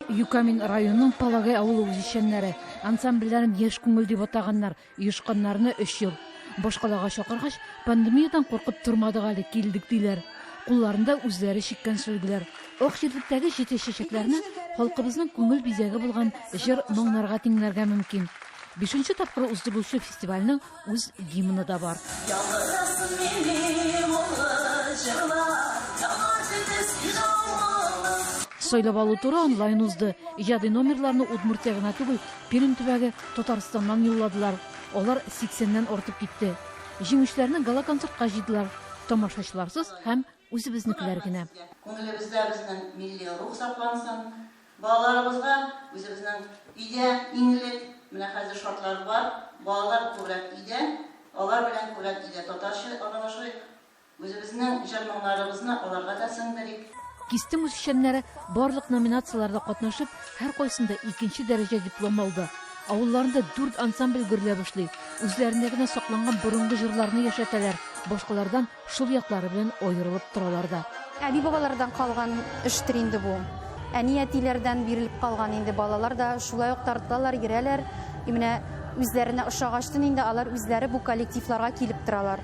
Юкамин районының Палагай авылы үзешчәннәре, ансамбльләрен еш күңел дип атаганнар, оешканнарны 3 ел. Башкалага чакыргач, пандемиядан куркып тормадык әле, килдек диләр. Кулларында үзләре чиккән сөлгеләр. Ак җирдәге җитеш чәчәкләрне халкыбызның күңел бизәге булган җыр моңнарга тиңләргә мөмкин. 5нче тапкыр узды бу фестивальнең үз гимны да бар. Сойлап алу туры онлайн узды. Иҗади номерларны Удмуртия гына түгел, Пермь төбәге Татарстаннан юлладылар. Алар 80ннән артып китте. Җиңүчеләрне гала-концертка җыйдылар. Тамашачыларсыз һәм үзебезнекеләр генә. Күңелебездә безнең милли рух саклансын. Балаларыбызга үзебезнең өйдә иңлек, менә хәзер шартлар бар. Балалар күбрәк өйдә, алар белән күбрәк өйдә татарча аралашыйк. Үзебезнең җырманнарыбызны аларга да сеңдерик. Кистем үзешчәннәре барлык номинацияларда катнашып, һәр кайсында 2нче дәрәҗә диплом алды. Авылларында 4 ансамбль гөрләп эшли. Үзләрендә генә сакланган борынгы җырларны яшәтәләр. Башкалардан шул яклары белән аерылып торалар да. Әби бабалардан калган эштер инде бу. Әни әтиләрдән бирелеп калган инде балалар да шулай ук тарталар, йөрәләр. Менә үзләренә ошагачтын инде алар үзләре бу коллективларга килеп торалар.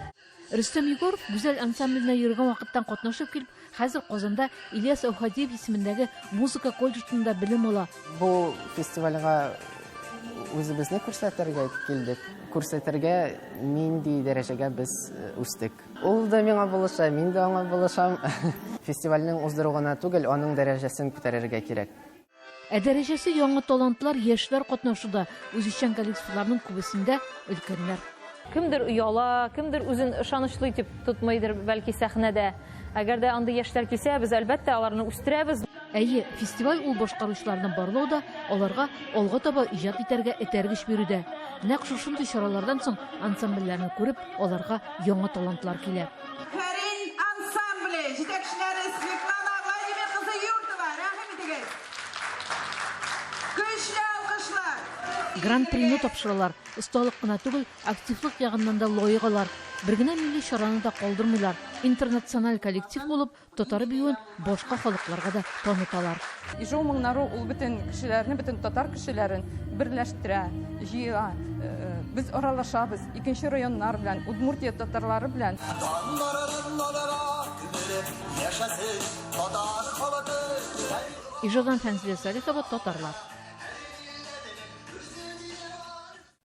Рөстәм Егоров гүзәл ансамбленә йөргән вакыттан катнашып килеп, хәзер Казанда Ильяс Аухадиев исемендәге музыка колледжында белем ала. Бу фестивальгә үзебезне күрсәтергә килдек. Күрсәтергә нинди дәрәҗәгә без үстек. Ул да миңа булыша, мин дә аңа булышам. Фестивальнең уздыруына түгел, аның дәрәҗәсен күтәрергә кирәк. Дәрәҗәсе яңа талантлар, яшьләр катнашуда, үзешчән коллективларның күбесендә өлкәннәр. Кемдер уяла, кемдер үзен ышанычлы итеп тотмыйдыр бәлки сәхнәдә. Әгәр дә андый яшьләр килсә, без әлбәттә аларны үстерәбез. Әйе, фестиваль ул башкаручыларны барлауда, аларга алга таба иҗат итәргә этәргеч бирүдә. Нәкъ шушындый чаралардан соң ансамбльләрне күреп, аларга яңа талантлар килә. Карин ансамбле җитәкчеләре Светлана Владимир кызы Юртова, рәхим итегез. Көчле алкышлар. Гран-прины тапшыралар. Осталык кына түгел, активлык ягыннан да лаек алар. Бер генә милли чараны да калдырмыйлар. Интернациональ коллектив булып, татар биюен башка халыкларга да таныталар. Ижу моңнары ул бөтен кешеләрне, бөтен татар кешеләрен берләштерә, җыя. Без аралашабыз, 2нче районнар белән, Удмуртия татарлары белән. Ижадан Фәнзилә Салихова, татарлар.